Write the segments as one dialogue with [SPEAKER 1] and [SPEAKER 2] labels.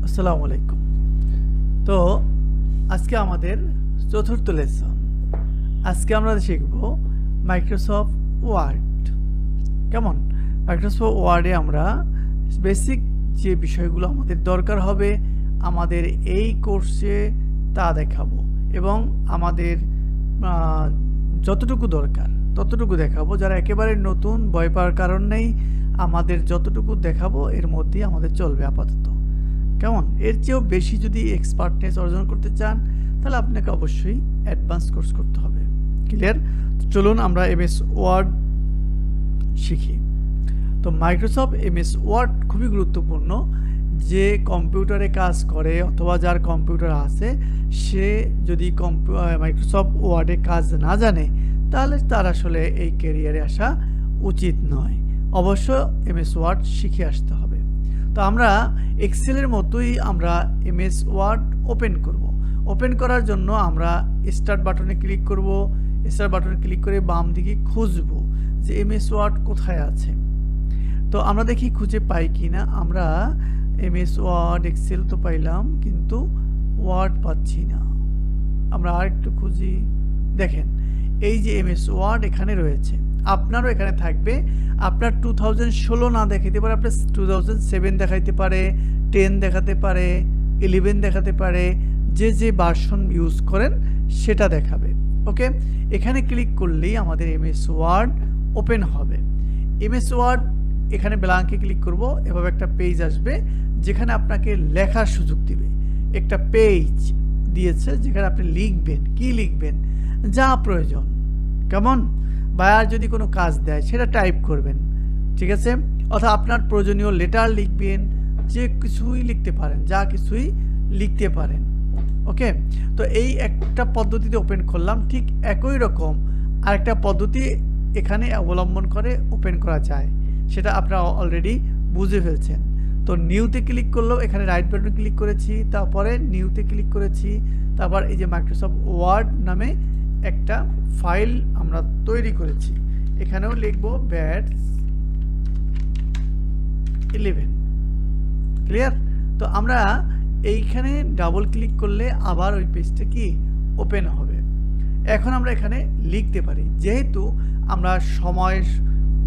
[SPEAKER 1] আসসালামু আলাইকুম। তো আজকে আমাদের চতুর্থ লেসন। আজকে আমরা শিখব মাইক্রোসফট ওয়ার্ড। কেমন? মাইক্রোসফট ওয়ার্ডে আমরা বেসিক যে বিষয়গুলো আমাদের দরকার হবে আমাদের এই কোর্সে তা দেখাবো এবং আমাদের যতটুকু দরকার ততটুকু দেখাবো। যারা একেবারে নতুন, ভয় পাওয়ার কারণ নেই, আমাদের যতটুকু দেখাবো এর মধ্যেই আমাদের চলবে আপাতত। কেমন? এর চেয়েও বেশি যদি এক্সপার্টনেস অর্জন করতে চান তাহলে আপনাকে অবশ্যই অ্যাডভান্স কোর্স করতে হবে। ক্লিয়ার? চলুন আমরা এমএস ওয়ার্ড শিখি। তো মাইক্রোসফট এমএস ওয়ার্ড খুবই গুরুত্বপূর্ণ। যে কম্পিউটারে কাজ করে অথবা যার কম্পিউটার আছে সে যদি মাইক্রোসফট ওয়ার্ডে কাজ না জানে তাহলে তার আসলে এই ক্যারিয়ারে আসা উচিত নয়। অবশ্য এমএস ওয়ার্ড শিখে আসতে হবে। তো আমরা এক্সেলের মতোই আমরা এমএস ওয়ার্ড ওপেন করব। ওপেন করার জন্য আমরা স্টার্ট বাটনে ক্লিক করব। স্টার্ট বাটনে ক্লিক করে বাম দিকে খুঁজব যে এমএস ওয়ার্ড কোথায় আছে। তো আমরা দেখি খুঁজে পাই কি না। আমরা এমএস ওয়ার্ড এক্সেল তো পাইলাম, কিন্তু ওয়ার্ড পাচ্ছি না। আমরা আর একটু খুঁজি। দেখেন এই যে এমএস ওয়ার্ড এখানে রয়েছে, আপনারও এখানে থাকবে। আপনার 2016 না দেখাইতে পারে, আপনার 2007 দেখাইতে পারে, 10 দেখাতে পারে, 11 দেখাতে পারে। যে যে ভার্সন ইউজ করেন সেটা দেখাবে। ওকে, এখানে ক্লিক করলেই আমাদের এমএস ওয়ার্ড ওপেন হবে। এমএস ওয়ার্ড এখানে ব্ল্যাঙ্কে ক্লিক করব, এভাবে একটা পেজ আসবে যেখানে আপনাকে লেখার সুযোগ দিবে। একটা পেজ দিয়েছে যেখানে আপনি লিখবেন। কি লিখবেন? যা প্রয়োজন। কেমন? বা আর যদি কোনো কাজ দেয় সেটা টাইপ করবেন, ঠিক আছে? অথবা আপনার প্রয়োজনীয় লেটার লিখবেন। যে কিছুই লিখতে পারেন, যা কিছুই লিখতে পারেন। ওকে, তো এই একটা পদ্ধতিতে ওপেন করলাম। ঠিক একই রকম আরেকটা পদ্ধতি এখানে অবলম্বন করে ওপেন করা যায়, সেটা আপনারা অলরেডি বুঝে ফেলছেন। তো নিউতে ক্লিক করলেও এখানে রাইট বাটন ক্লিক করেছি, তারপরে নিউতে ক্লিক করেছি, তারপর এই যে মাইক্রোসফট ওয়ার্ড নামে একটা ফাইল আমরা তৈরি করেছি। এখানেও লিখব ব্যাটস 11। ক্লিয়ার? তো আমরা এইখানে ডাবল ক্লিক করলে আবার ওই পেজটা কি ওপেন হবে। এখন আমরা এখানে লিখতে পারি। যেহেতু আমরা সময়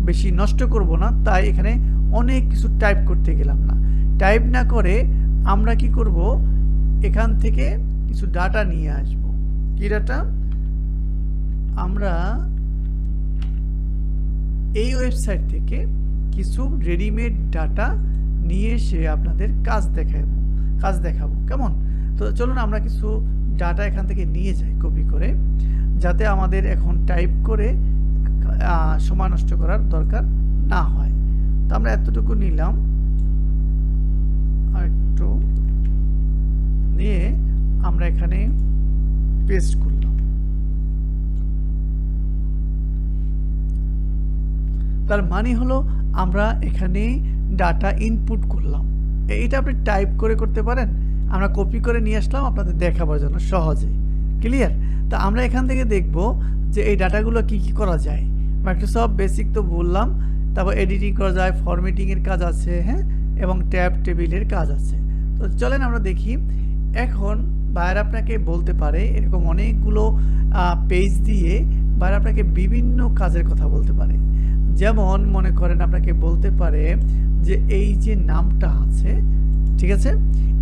[SPEAKER 1] বেশি নষ্ট করব না, তাই এখানে অনেক কিছু টাইপ করতে গেলাম না। টাইপ না করে আমরা কি করব, এখান থেকে কিছু ডাটা নিয়ে আসব। কি ডাটা? আমরা এই ওয়েবসাইট থেকে কিছু রেডিমেড ডাটা নিয়ে এসে আপনাদের কাজ দেখাবো। কেমন? তো চলুন আমরা কিছু ডাটা এখান থেকে নিয়ে যাই কপি করে, যাতে আমাদের এখন টাইপ করে সময় নষ্ট করার দরকার না হয়। তো আমরা এতটুকু নিলাম, আর একটু নিয়ে আমরা এখানে পেস্ট করলাম। তার মানে হলো আমরা এখানে ডাটা ইনপুট করলাম। এইটা আপনি টাইপ করে করতে পারেন, আমরা কপি করে নিয়ে আসলাম আপনাদের দেখাবার জন্য সহজে। ক্লিয়ার? তা আমরা এখান থেকে দেখব যে এই ডাটাগুলো কি কি করা যায়। মাইক্রোসফট বেসিক তো বললাম, তারপর এডিটিং করা যায়, ফরম্যাটিংয়ের কাজ আছে, হ্যাঁ, এবং ট্যাব টেবিলের কাজ আছে। তো চলেন আমরা দেখি। এখন বাইরে আপনাকে বলতে পারে এরকম অনেকগুলো পেজ দিয়ে বাইরে আপনাকে বিভিন্ন কাজের কথা বলতে পারে। যেমন মনে করেন আপনাকে বলতে পারে যে এই যে নামটা আছে, ঠিক আছে,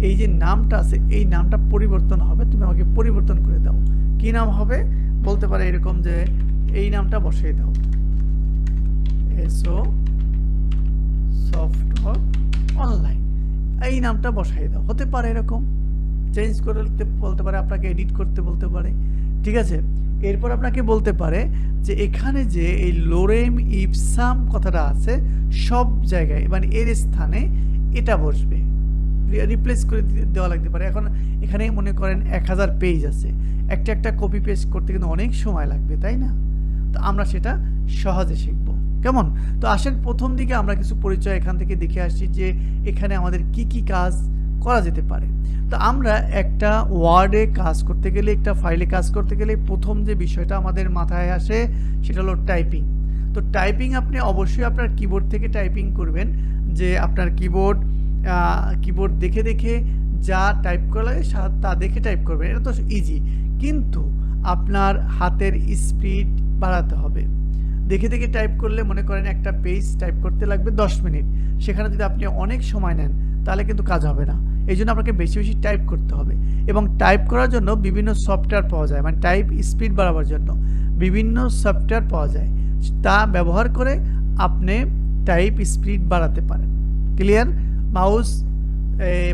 [SPEAKER 1] এই যে নামটা আছে এই নামটা পরিবর্তন হবে, তুমি আমাকে পরিবর্তন করে দাও। কি নাম হবে? বলতে পারে এরকম যে এই নামটা বসিয়ে দাও, এসও সফটওয়্যার অনলাইন, এই নামটা বসাই দাও। হতে পারে এরকম চেঞ্জ করতে বলতে পারে, আপনাকে এডিট করতে বলতে পারে, ঠিক আছে। এরপর আপনাকে বলতে পারে যে এখানে যে এই লোরেম ইপসাম কথাটা আছে সব জায়গায় মানে এর স্থানে এটা বসবে, রিপ্লেস করে দেওয়া লাগতে পারে। এখন এখানে মনে করেন 1000 পেজ আছে, একটা কপি পেস্ট করতে কিন্তু অনেক সময় লাগবে, তাই না? তো আমরা সেটা সহজে শিখব। কেমন? তো আসেন প্রথম দিকে আমরা কিছু পরিচয় এখান থেকে দেখে আসছি যে এখানে আমাদের কি কি কাজ করা যেতে পারে। তো আমরা একটা ওয়ার্ডে কাজ করতে গেলে, একটা ফাইলে কাজ করতে গেলে প্রথম যে বিষয়টা আমাদের মাথায় আসে সেটা হলো টাইপিং। তো টাইপিং আপনি অবশ্যই আপনার কিবোর্ড থেকে টাইপিং করবেন, যে আপনার কিবোর্ড কিবোর্ড দেখে দেখে যা টাইপ করা লাগে তা দেখে টাইপ করবেন, এটা তো ইজি। কিন্তু আপনার হাতের স্পিড বাড়াতে হবে। দেখে দেখে টাইপ করলে মনে করেন একটা পেজ টাইপ করতে লাগবে 10 মিনিট, সেখানে যদি আপনি অনেক সময় নেন তাহলে কিন্তু কাজ হবে না। এই জন্য আপনাকে বেশি বেশি টাইপ করতে হবে, এবং টাইপ করার জন্য বিভিন্ন সফটওয়্যার পাওয়া যায়, মানে টাইপ স্পিড বাড়াবার জন্য বিভিন্ন সফটওয়্যার পাওয়া যায়, তা ব্যবহার করে আপনি টাইপ স্পিড বাড়াতে পারেন। ক্লিয়ার?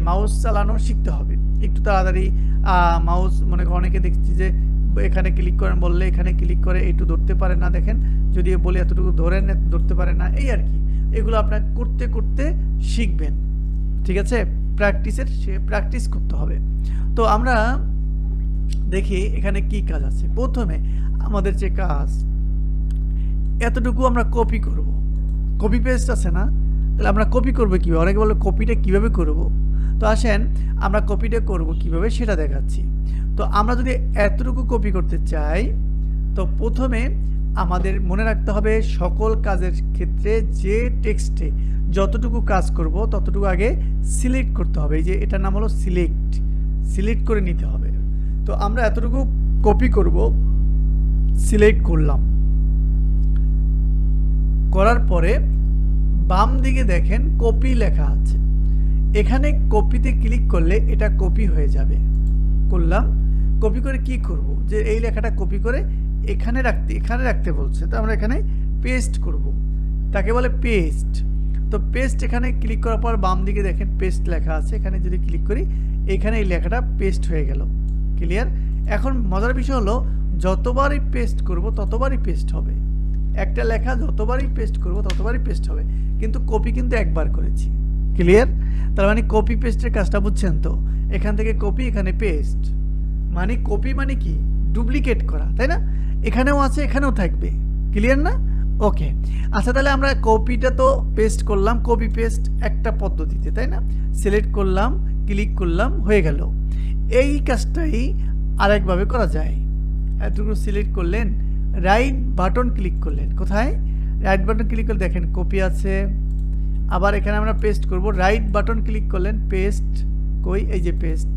[SPEAKER 1] মাউস চালানো শিখতে হবে একটু তাড়াতাড়ি। মাউস মনে করেন অনেকে দেখছি যে এখানে ক্লিক করেন বললে এখানে ক্লিক করে একটু ধরতে পারে না, দেখেন যদি বলি এতটুকু ধরেন ধরতে পারে না, এই আর কি। এগুলো আপনার করতে করতে শিখবেন, ঠিক আছে? প্র্যাকটিস করতে হবে। তো আমরা দেখি এখানে কি কাজ আছে। প্রথমে আমাদের যে কাজ, এতটুকু আমরা কপি করব, কপি পেস্ট আছে না, তাহলে আমরা কপি করব কীভাবে? অনেকে বলে কপিটা কীভাবে করব। তো আসেন আমরা কপিটা করব কিভাবে সেটা দেখাচ্ছি। তো আমরা যদি এতটুকু কপি করতে চাই, তো প্রথমে আমাদের মনে রাখতে হবে সকল কাজের ক্ষেত্রে যে টেক্সটে যতটুকু কাজ করব ততটুকু আগে সিলেক্ট করতে হবে। এই যে এটার নাম হলো সিলেক্ট করে নিতে হবে। তো আমরা এতটুকু কপি করব, সিলেক্ট করলাম, করার পরে বাম দিকে দেখেন কপি লেখা আছে, এখানে কপিতে ক্লিক করলে এটা কপি হয়ে যাবে। করলাম, কপি করে কি করব, যে এই লেখাটা কপি করে এখানে রাখতে বলছে, তো আমরা এখানে পেস্ট করব, তাকে বলে পেস্ট। তো পেস্ট এখানে ক্লিক করার পর বাম দিকে দেখেন পেস্ট লেখা আছে, এখানে যদি ক্লিক করি এখানে এই লেখাটা পেস্ট হয়ে গেল। ক্লিয়ার? এখন মজার বিষয় হলো যতবারই পেস্ট করব ততবারই পেস্ট হবে। একটা লেখা যতবারই পেস্ট করব ততবারই পেস্ট হবে, কিন্তু কপি কিন্তু একবার করেছি। ক্লিয়ার? তার মানে কপি পেস্টের কাজটা বুঝছেন তো? এখান থেকে কপি, এখানে পেস্ট, মানে কপি মানে কি? ডুপ্লিকেট করা, তাই না? এখানেও আছে, এখানেও থাকবে। ক্লিয়ার না? ওকে, আচ্ছা তাহলে আমরা কপিটা তো পেস্ট করলাম, কপি পেস্ট একটা পদ্ধতিতে, তাই না? সিলেক্ট করলাম, ক্লিক করলাম, হয়ে গেল। এই কাজটাই আরেকভাবে করা যায়। এতটুকু সিলেক্ট করলেন, রাইট বাটন ক্লিক করলেন, কোথায়? রাইট বাটন ক্লিক করলে দেখেন কপি আছে, আবার এখানে আমরা পেস্ট করব, রাইট বাটন ক্লিক করলেন, পেস্ট, কই? এই যে পেস্ট।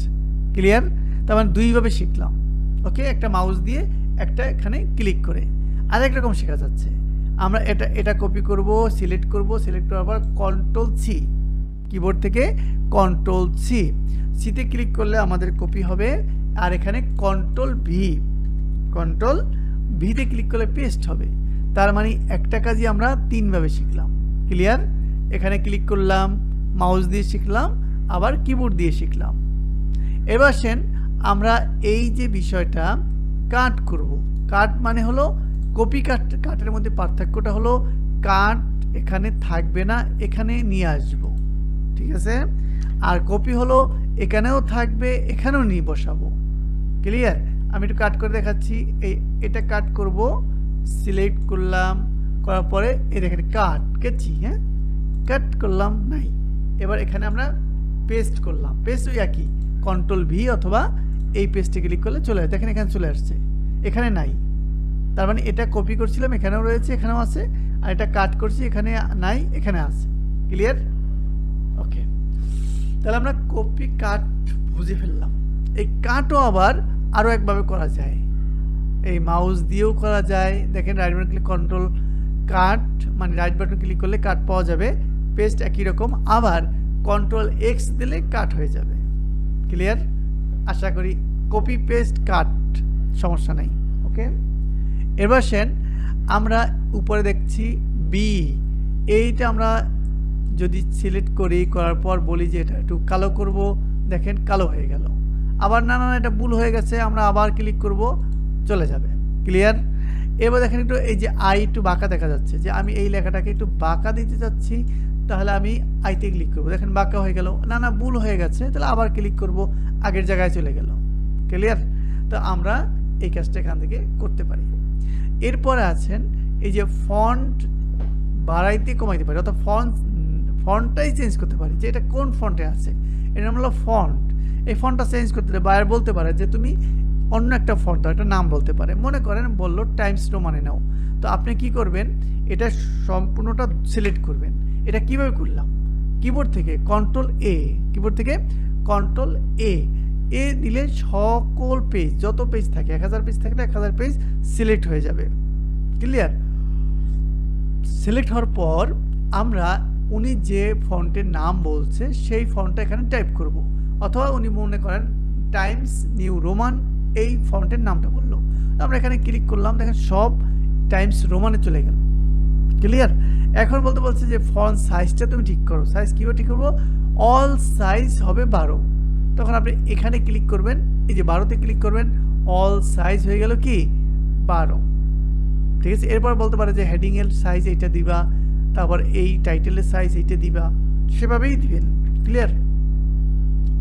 [SPEAKER 1] ক্লিয়ার? তার মানে দুইভাবে শিখলাম। ওকে, একটা মাউস দিয়ে একটা এখানে ক্লিক করে। আরেক রকম শেখা যাচ্ছে, আমরা এটা কপি করব, সিলেক্ট করব, সিলেক্ট করার পর কন্ট্রোল সি, কিবোর্ড থেকে কন্ট্রোল সিতে ক্লিক করলে আমাদের কপি হবে, আর এখানে কন্ট্রোল ভিতে ক্লিক করলে পেস্ট হবে। তার মানে একটা কাজই আমরা তিনভাবে শিখলাম। ক্লিয়ার? এখানে ক্লিক করলাম, মাউস দিয়ে শিখলাম, আবার কিবোর্ড দিয়ে শিখলাম। এবার আসেন আমরা এই যে বিষয়টা কাট করব। কাট মানে হলো কপি কাটের মধ্যে পার্থক্যটা হলো কাট এখানে থাকবে না, এখানে নিয়ে আসব, ঠিক আছে? আর কপি হলো এখানেও থাকবে, এখানেও নিয়ে বসাবো। ক্লিয়ার? আমি একটু কাট করে দেখাচ্ছি। এটা কাট করব, সিলেক্ট করলাম, করার পরে এই দেখেন কাট কেছি, হ্যাঁ কাট করলাম, নাই। এবার এখানে আমরা পেস্ট করলাম, পেস্ট ওই একই, কন্ট্রোল ভি অথবা এই পেস্টে ক্লিক করলে চলে আসে। দেখেন এখানে চলে আসছে, এখানে নাই। তার মানে এটা কপি করছিলাম, এখানেও রয়েছে, এখানেও আছে, আর এটা কাট করছি, এখানে নাই, এখানে আছে। ক্লিয়ার? ওকে, তাহলে আমরা কপি কাট বুঝে ফেললাম। এই কাটও আবার আরও একভাবে করা যায়, এই মাউস দিয়েও করা যায়। দেখেন রাইট বাটন ক্লিক, কন্ট্রোল কাট, মানে রাইট বাটন ক্লিক করলে কাট পাওয়া যাবে, পেস্ট একই রকম, আবার কন্ট্রোল এক্স দিলে কাট হয়ে যাবে। ক্লিয়ার? আশা করি কপি পেস্ট কাট সমস্যা নাই। ওকে, এবার সেন আমরা উপরে দেখছি বি, এইটা আমরা যদি সিলেক্ট করি, করার পর বলি যে এটা একটু কালো করব, দেখেন কালো হয়ে গেল। আবার না এটা ভুল হয়ে গেছে, আমরা আবার ক্লিক করব, চলে যাবে। ক্লিয়ার? এবার দেখেন একটু এই যে আই একটু বাঁকা দেখা যাচ্ছে, যে আমি এই লেখাটাকে একটু বাঁকা দিতে চাচ্ছি, তাহলে আমি আইতে ক্লিক করব, দেখেন বাঁকা হয়ে গেল। না ভুল হয়ে গেছে, তাহলে আবার ক্লিক করব, আগের জায়গায় চলে গেল। ক্লিয়ার? তো আমরা এই কাজটা এখান থেকে করতে পারি। এরপরে আছেন এই যে ফন্ট বাড়াইতে কমাইতে পারি, অর্থাৎ ফন্টটাই চেঞ্জ করতে পারি, যে এটা কোন ফন্টে আছে। এর নাম হলো ফন্ট। এই ফন্টটা চেঞ্জ করতে বায়ার বলতে পারে যে তুমি অন্য একটা ফন্ট দাও, একটা নাম বলতে পারে। মনে করেন বললো টাইমস রোমানে নাও, তো আপনি কি করবেন, এটা সম্পূর্ণটা সিলেক্ট করবেন। এটা কিভাবে করলাম, কিবোর্ড থেকে কন্ট্রোল এ, কিবোর্ড থেকে কন্ট্রোল এ দিলে সকল পেজ, যত পেজ থাকে 1000 পেজ থাকলে 1000 পেজ সিলেক্ট হয়ে যাবে। ক্লিয়ার? সিলেক্ট হওয়ার পর আমরা উনি যে ফন্টের নাম বলছে সেই ফন্টটা এখানে টাইপ করব, অথবা উনি মনে করেন টাইমস নিউ রোমান এই ফন্টের নামটা বললো, আমরা এখানে ক্লিক করলাম, দেখেন সব টাইমস রোমানে চলে গেল। ক্লিয়ার? এখন বলতে বলছে যে ফন্ট সাইজটা তুমি ঠিক করো। সাইজ কীভাবে ঠিক করবো? অল সাইজ হবে 12। তখন আপনি এখানে ক্লিক করবেন, এই যে 12তে ক্লিক করবেন, অল সাইজ হয়ে গেল কি 12। ঠিক আছে? এরপর বলতে পারে যে হেডিংয়ের সাইজ এইটা দিবা, তারপর এই টাইটেলের সাইজ এইটা দিবা, সেভাবেই দিবেন। ক্লিয়ার?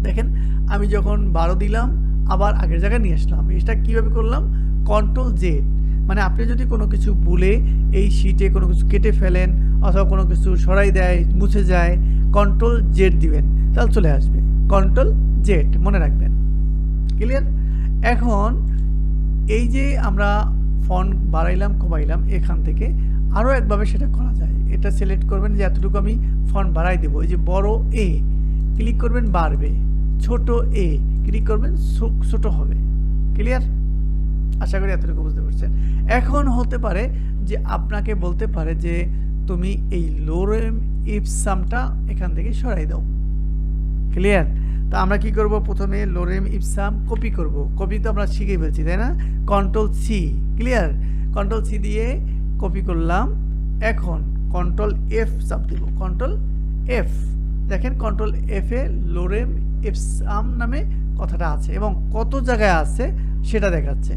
[SPEAKER 1] দেখেন আমি যখন 12 দিলাম আবার আগের জায়গায় নিয়ে আসলাম। এটা কীভাবে করলাম? Control Z. মানে আপনি যদি কোনো কিছু ভুলে এই শিটে কোনো কিছু কেটে ফেলেন অথবা কোনো কিছু সরাই দেয়, মুছে যায়, কন্ট্রোল জেড দিবেন, তাহলে চলে আসবে। কন্ট্রোল জেড মনে রাখবেন। ক্লিয়ার? এখন এই যে আমরা ফন্ট বাড়াইলাম কমাইলাম, এখান থেকে আরও একভাবে সেটা করা যায়। এটা সিলেক্ট করবেন যে এতটুকু আমি ফন্ট বাড়াই দেবো। এই যে বড় এ ক্লিক করবেন, বাড়বে। ছোট এ ক্লিক করবেন, ছোট হবে। ক্লিয়ার? আশা করি এতটুকু বুঝতে পারছেন। এখন হতে পারে যে আপনাকে বলতে পারে যে তুমি এই লোরেম ইপসামটা এখান থেকে সরাই দাও। ক্লিয়ার? তো আমরা কি করব? প্রথমে লোরেম ইপসাম কপি করব। কপি তো আমরা শিখে ফেলছি, তাই না? Control C. Clear? Control C দিয়ে কপি করলাম। এখন কন্ট্রোল এফ চাপ দেব। Control F. দেখেন কন্ট্রোল এফ এ লোরেম ইপসাম নামে কথাটা আছে এবং কত জায়গায় আছে সেটা দেখাচ্ছে।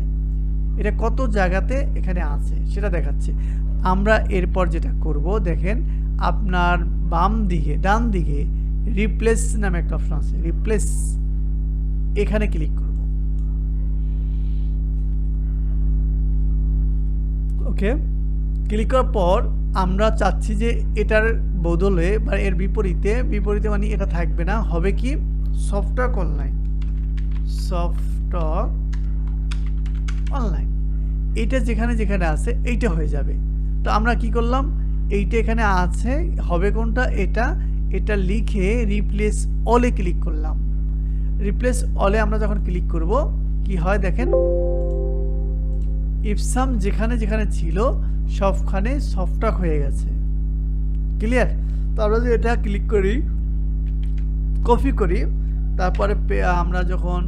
[SPEAKER 1] এটা কত জায়গাতে এখানে আছে সেটা দেখাচ্ছে। আমরা এরপর যেটা করব, দেখেন আপনার বাম দিকে, ডান দিকে রিপ্লেস নামে একটা অপশন আছে, রিপ্লেস, এখানে ক্লিক করব। ওকে, ক্লিক করার পর আমরা চাচ্ছি যে এটার বদলে বা এর বিপরীতে মানে এটা থাকবে না, হবে কি সফটওয়্যার অনলাইন, সফটওয়্যার অনলাইন, এটা যেখানে যেখানে আছে এইটা হয়ে যাবে। তো আমরা কি করলাম, এইটা এখানে আছে, হবে কোনটা, এটা লিখে রিপ্লেস অলে ক্লিক করলাম। রিপ্লেস অলে আমরা যখন ক্লিক করব কি হয় দেখেন, ইপসাম যেখানে যেখানে ছিল সবখানে সফটওয়্যার হয়ে গেছে। ক্লিয়ার? তো আমরা যদি এটা ক্লিক করি, কপি করি, তারপরে আমরা যখন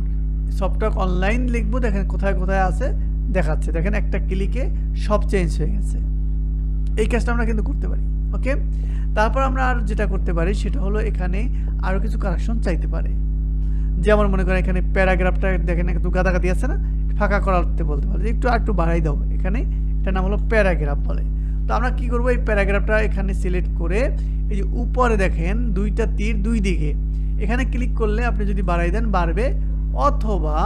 [SPEAKER 1] সফটওয়্যার অনলাইন লিখবো, দেখেন কোথায় কোথায় আছে দেখাচ্ছে। দেখেন একটা ক্লিকে সব চেঞ্জ হয়ে গেছে। এই কাজটা আমরা কিন্তু করতে পারি। ওকে, তারপর আমরা আর যেটা করতে পারি সেটা হলো এখানে আরও কিছু কারেকশন চাইতে পারে। যেমন মনে করেন এখানে প্যারাগ্রাফটা দেখেন একটু গাদাগাদি আছে না, ফাঁকা করাতে বলতে পারে, একটু বাড়াই দাও। এখানে এটার নাম হলো প্যারাগ্রাফ বলে। তো আমরা কি করব, এই প্যারাগ্রাফটা এখানে সিলেক্ট করে এই যে উপরে দেখেন দুইটা তীর দুই দিকে, এখানে ক্লিক করলে আপনি যদি বাড়াই দেন বাড়বে, অথবা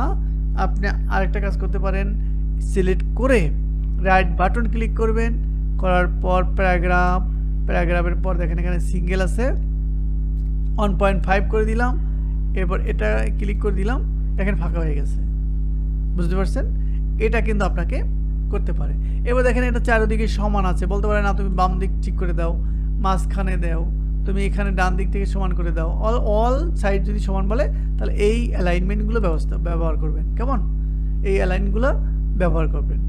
[SPEAKER 1] আপনি আরেকটা কাজ করতে পারেন, সিলেক্ট করে রাইট বাটন ক্লিক করবেন, করার পর প্যারাগ্রাফের পর দেখেন এখানে সিঙ্গেল আছে, 1.5 করে দিলাম, এরপর এটা ক্লিক করে দিলাম, দেখেন ফাঁকা হয়ে গেছে। বুঝতে পারছেন? এটা কিন্তু আপনাকে করতে পারে। এবার দেখেন এটা চারিদিকে সমান আছে, বলতে পারে না তুমি বাম দিক ঠিক করে দাও, মাঝখানে দাও, তুমি এখানে ডান দিক থেকে সমান করে দাও। অল সাইড যদি সমান বলে তাহলে এই অ্যালাইনমেন্টগুলো ব্যবহার করবেন। কেমন? এই অ্যালাইনগুলো ব্যবহার করবেন।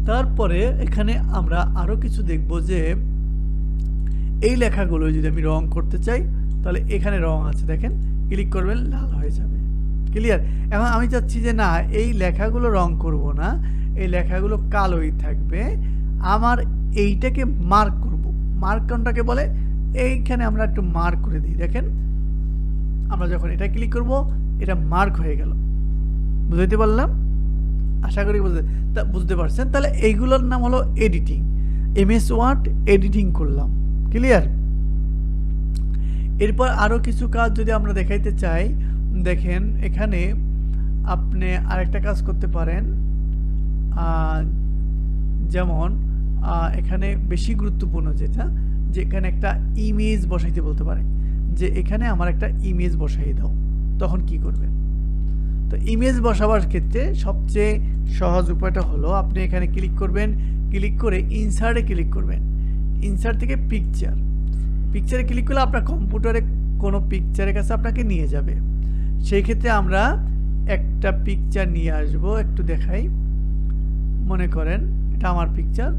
[SPEAKER 1] তারপরে এখানে আমরা আরও কিছু দেখব যে এই লেখাগুলো যদি আমি রং করতে চাই তাহলে এখানে রং আছে, দেখেন ক্লিক করবেন লাল হয়ে যাবে। ক্লিয়ার? এখন আমি চাচ্ছি যে না, এই লেখাগুলো রং করব না, এই লেখাগুলো কালোই থাকবে, আমার এইটাকে মার্ক করব। মার্ক কোনটাকে বলে, এইখানে আমরা একটু মার্ক করে দিই। দেখেন আমরা যখন এটা ক্লিক করব এটা মার্ক হয়ে গেল। বুঝতে পারলাম? আশা করি বুঝতে পারছেন। তাহলে এইগুলোর নাম হলো এডিটিং। এমএস ওয়ার্ড এডিটিং করলাম। ক্লিয়ার? এরপর আরও কিছু কাজ যদি আমরা দেখাইতে চাই, দেখেন এখানে আপনি আরেকটা কাজ করতে পারেন, যেমন এখানে বেশি গুরুত্বপূর্ণ যেটা, যে এখানে একটা ইমেজ বসাইতে বলতে পারে, যে এখানে আমার একটা ইমেজ বসাই দাও। তখন কি করবেন? তো ইমেজ বসাবার ক্ষেত্রে সবচেয়ে সহজ উপায়টা হলো আপনি এখানে ক্লিক করবেন, ক্লিক করে ইনসার্টে ক্লিক করবেন। ইনসার্ট থেকে পিকচার, পিকচারে ক্লিক করলে আপনার কম্পিউটারে কোনো পিকচারের কাছে আপনাকে নিয়ে যাবে। সেই ক্ষেত্রে আমরা একটা পিকচার নিয়ে আসব, একটু দেখাই। মনে করেন এটা আমার পিকচার,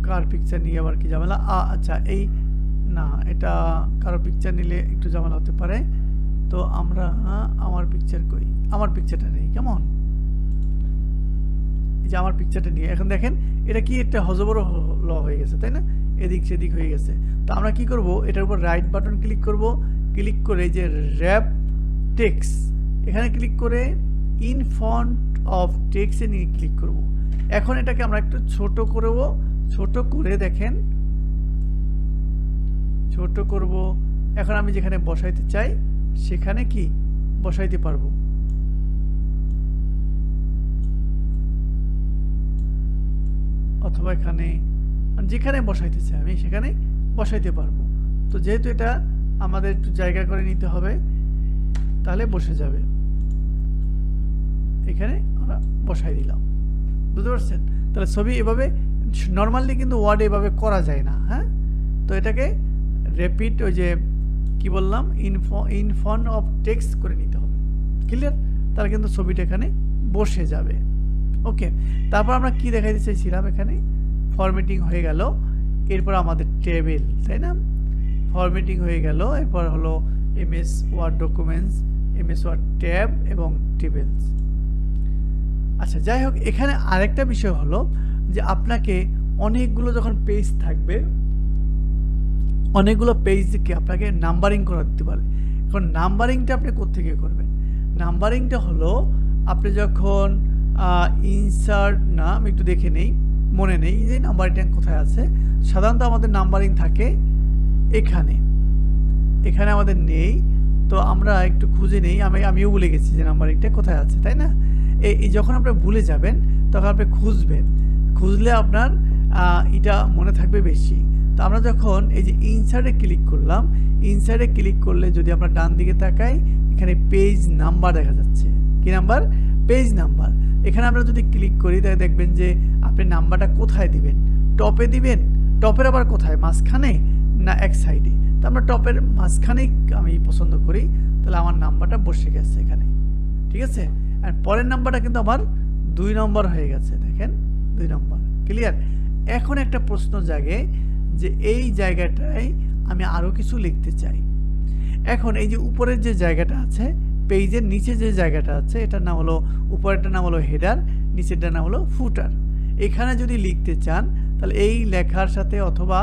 [SPEAKER 1] কার পিকচার নিয়ে আবার কি ঝামেলা? আচ্ছা এই না, এটা কারো পিকচার নিলে একটু ঝামেলা হতে পারে। তো আমরা আমার পিকচার কই, আমার পিকচারটা নেই, কেমন? এই যে আমার পিকচারটা নিয়ে এখন দেখেন এটা কি একটা হজবর ল হয়ে গেছে, তাই না? এদিক সেদিক হয়ে গেছে। তো আমরা কি করব, এটার উপর রাইট বাটন ক্লিক করব, ক্লিক করে যে র্যাপ টেক্সট এখানে ক্লিক করে ইন ফন্ট অফ টেক্সটে নিয়ে ক্লিক করব। এখন এটাকে আমরা একটু ছোট করব, ছোট করে দেখেন ছোট করব। এখন আমি যেখানে বসাইতে চাই সেখানে কি বসাইতে পারবো। অথবা এখানে যেখানে বসাইতে চাই আমি সেখানে বসাইতে পারবো। তো যেহেতু এটা আমাদের একটু জায়গা করে নিতে হবে, তাহলে বসে যাবে। এখানে আমরা বসাই দিলাম, বুঝতে পারছেন? তাহলে ছবি এভাবে নর্মালি কিন্তু ওয়ার্ডে এভাবে করা যায় না। হ্যাঁ, তো এটাকে রেপিট ওই যে কি বললাম ইন ফন্ট অফ টেক্সট করে নিতে হবে। ক্লিয়ার? তাহলে কিন্তু ছবিটা এখানে বসে যাবে। ওকে, তারপর আমরা কি দেখাইতে চাইছিলাম, এখানে ফরম্যাটিং হয়ে গেল। এরপর আমাদের টেবিল, তাই না? ফরম্যাটিং হয়ে গেল। এরপর হলো MS Word documents, MS Word tab এবং টেবিলস। আচ্ছা, যাই হোক, এখানে আরেকটা বিষয় হলো যে আপনাকে অনেকগুলো যখন পেজ থাকবে, অনেকগুলো পেজকে আপনাকে নাম্বারিং করা দিতে পারে। এখন নাম্বারিংটা আপনি কোত্থেকে করবেন? নাম্বারিংটা হলো আপনি যখন ইনসার্ট না, আমি একটু দেখে নেই, মনে নেই যে নাম্বারিংটা কোথায় আছে। সাধারণত আমাদের নাম্বারিং থাকে এখানে, এখানে আমাদের নেই। তো আমরা একটু খুঁজে নেই, আমিও ভুলে গেছি যে নাম্বারিংটা কোথায় আছে, তাই না? এই যখন আপনি ভুলে যাবেন তখন আপনি খুঁজবেন, খুঁজলে আপনার এটা মনে থাকবে বেশি। তো আমরা যখন এই যে ইনসার্টে ক্লিক করলাম, ইনসার্টে ক্লিক করলে যদি আমরা ডান দিকে তাকাই, এখানে পেজ নাম্বার দেখা যাচ্ছে। কি নাম্বার? Page number. এখানে আমরা যদি ক্লিক করি তাহলে দেখবেন যে আপনি নাম্বারটা কোথায় দিবেন। টপে দিবেন, টপের আবার কোথায়, মাঝখানে না এক সাইডে? তো আমরা টপের মাঝখানেই আমি পছন্দ করি, তাহলে আমার নাম্বারটা বসে গেছে এখানে। ঠিক আছে? আর পরের নাম্বারটা কিন্তু আমার 2 নম্বর হয়ে গেছে, দেখেন 2 নম্বর। ক্লিয়ার? এখন একটা প্রশ্ন জাগে যে এই জায়গাটায় আমি আরও কিছু লিখতে চাই। এখন এই যে উপরের যে জায়গাটা আছে, পেজের নিচে যে জায়গাটা আছে, এটার নাম হলো, উপরেরটার নাম হলো হেডার, নিচেরটার নাম হলো ফুটার। এখানে যদি লিখতে চান তাহলে এই লেখার সাথে, অথবা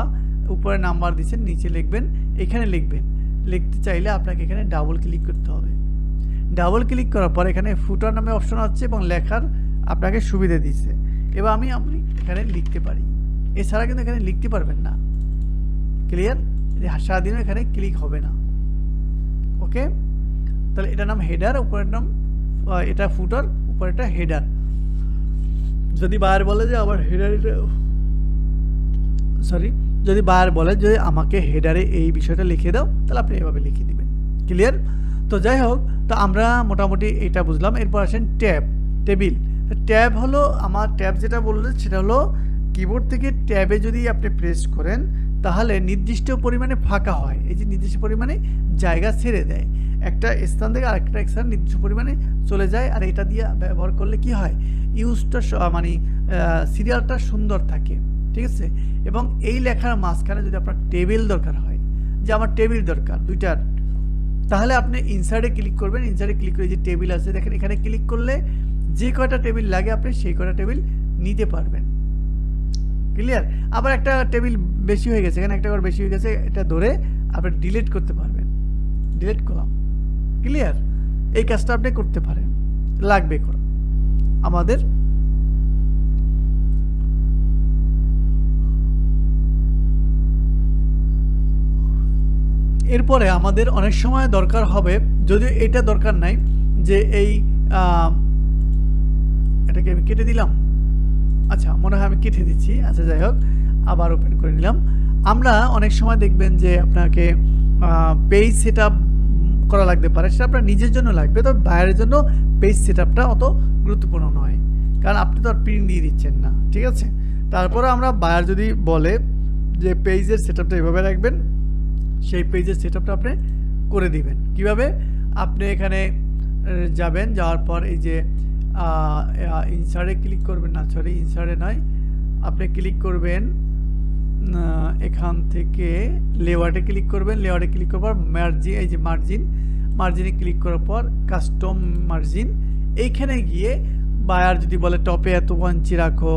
[SPEAKER 1] উপরে নাম্বার দিচ্ছেন, নিচে লিখবেন, এখানে লিখবেন। লিখতে চাইলে আপনাকে এখানে ডাবল ক্লিক করতে হবে। ডাবল ক্লিক করার পর এখানে ফুটার নামে অপশন আছে এবং লেখার আপনাকে সুবিধা দিচ্ছে। এবার আপনি এখানে লিখতে পারি, এছাড়া কিন্তু এখানে লিখতে পারবেন না। ক্লিয়ার? সারাদিনও এখানে ক্লিক হবে না। ওকে, তাহলে এটার নাম হেডার, উপরের নাম এটা ফুটার, উপরেরটা হেডার। যদি বায়ার বলে যে আবার হেডারে, সরি, যদি বায়ার বলে যে আমাকে হেডারে এই বিষয়টা লিখে দাও, তাহলে আপনি এভাবে লিখে দিবেন। ক্লিয়ার? তো যাই হোক, তো আমরা মোটামুটি এটা বুঝলাম। এরপর আসেন ট্যাব, টেবিল। ট্যাব হলো আমার, ট্যাব যেটা বললেন সেটা হলো কিবোর্ড থেকে ট্যাবে যদি আপনি প্রেস করেন তাহলে নির্দিষ্ট পরিমাণে ফাঁকা হয়। এই যে নির্দিষ্ট পরিমাণে জায়গা ছেড়ে দেয়, একটা স্থান থেকে আরেকটা স্থান নির্দিষ্ট পরিমাণে চলে যায়। আর এটা দিয়ে ব্যবহার করলে কি হয়, ইউজটা মানে সিরিয়ালটা সুন্দর থাকে। ঠিক আছে? এবং এই লেখার মাঝখানে যদি আপনার টেবিল দরকার হয়, যে আমার টেবিল দরকার 2টার, তাহলে আপনি ইনসার্টে ক্লিক করবেন। ইনসার্টে ক্লিক করে যে টেবিল আছে দেখেন, এখানে ক্লিক করলে যে কয়টা টেবিল লাগে আপনি সেই কয়টা টেবিল নিতে পারবেন। ক্লিয়ার? আবার একটা টেবিল বেশি হয়ে গেছে, এখানে একটা করে বেশি হয়ে গেছে, এটা ধরে আপনি ডিলিট করতে পারবেন। ডিলিট করলাম। ক্লিয়ার? এই কাজটা আপনি করতে পারেন, লাগবে করা আমাদের। এরপরে আমাদের অনেক সময় দরকার হবে, যদিও এটা দরকার নাই, যে এই এটাকে আমি কেটে দিলাম। আচ্ছা, মনে হয় আমি কেটে দিচ্ছি। আচ্ছা, যাই হোক, আবার ওপেন করে নিলাম। আমরা অনেক সময় দেখবেন যে আপনাকে পেজ সেট আপ করা লাগতে পারে, সেটা আপনার নিজের জন্য লাগবে, তবে বাইরের জন্য পেজ সেট আপটা অত গুরুত্বপূর্ণ নয়, কারণ আপনি তো আর প্রিন্ট দিয়ে দিচ্ছেন না। ঠিক আছে? তারপরে আমরা বায়ার যদি বলে যে পেজের সেটআপটা এভাবে রাখবেন, সেই পেজের সেটআপটা আপনি করে দিবেন। কিভাবে? আপনি এখানে যাবেন, যাওয়ার পর এই যে ইনসার্টে ক্লিক করবেন, না সরি ইনসার্টে নয়, আপনি ক্লিক করবেন এখান থেকে লেআউটে ক্লিক করবেন। লেআউটে ক্লিক করার পর মার্জিন, এই যে মার্জিনে ক্লিক করার পর কাস্টম মার্জিন, এইখানে গিয়ে বায়ার যদি বলে টপে এত ইঞ্চি রাখো,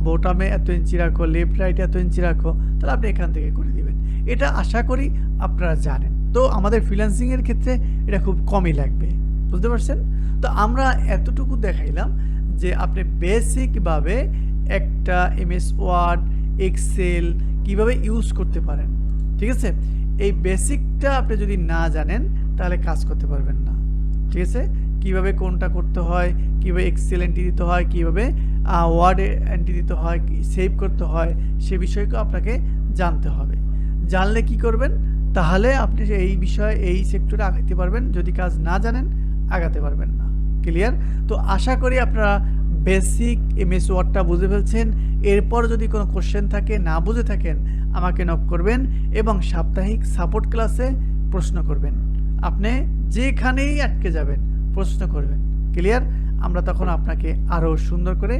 [SPEAKER 1] বোটামে এত ইঞ্চি রাখো, লেফট রাইটে এত ইঞ্চি রাখো, তাহলে আপনি এখান থেকে করে দিবেন। এটা আশা করি আপনারা জানেন। তো আমাদের ফ্রিল্যান্সিংয়ের ক্ষেত্রে এটা খুব কমই লাগবে, বুঝতে পারছেন? তো আমরা এতটুকু দেখাইলাম যে আপনি বেসিকভাবে একটা এমএস ওয়ার্ড, এক্সেল কীভাবে ইউজ করতে পারেন, ঠিক আছে? এই বেসিকটা আপনি যদি না জানেন তাহলে কাজ করতে পারবেন না, ঠিক আছে? কীভাবে কোনটা করতে হয়, কীভাবে এক্সেল এন্ট্রি দিতে হয়, কীভাবে ওয়ার্ডে এন্ট্রি দিতে হয়, সেভ করতে হয়, সে বিষয়কে আপনাকে জানতে হবে। জানলে কি করবেন? তাহলে আপনি এই বিষয়ে, এই সেক্টরে আগাতে পারবেন। যদি কাজ না জানেন আগাতে পারবেন না। ক্লিয়ার? তো আশা করি আপনারা বেসিক এমএস ওয়ার্ডটা বুঝে ফেলছেন। এরপর যদি কোনো কোশ্চেন থাকে, না বুঝে থাকেন, আমাকে নক করবেন এবং সাপ্তাহিক সাপোর্ট ক্লাসে প্রশ্ন করবেন। আপনি যেখানেই আটকে যাবেন প্রশ্ন করবেন। ক্লিয়ার? আমরা তখন আপনাকে আরও সুন্দর করে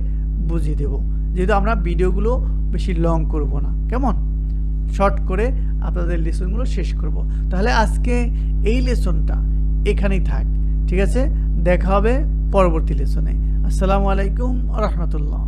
[SPEAKER 1] বুঝিয়ে দেব, যেহেতু আমরা ভিডিওগুলো বেশি লং করব না, কেমন? শর্ট করে আপনাদের লেসনগুলো শেষ করব। তাহলে আজকে এই লেসনটা এখানেই থাক, ঠিক আছে? দেখা হবে পরবর্তী লেসনে। আসসালামু আলাইকুম ওয়া রাহমাতুল্লাহ।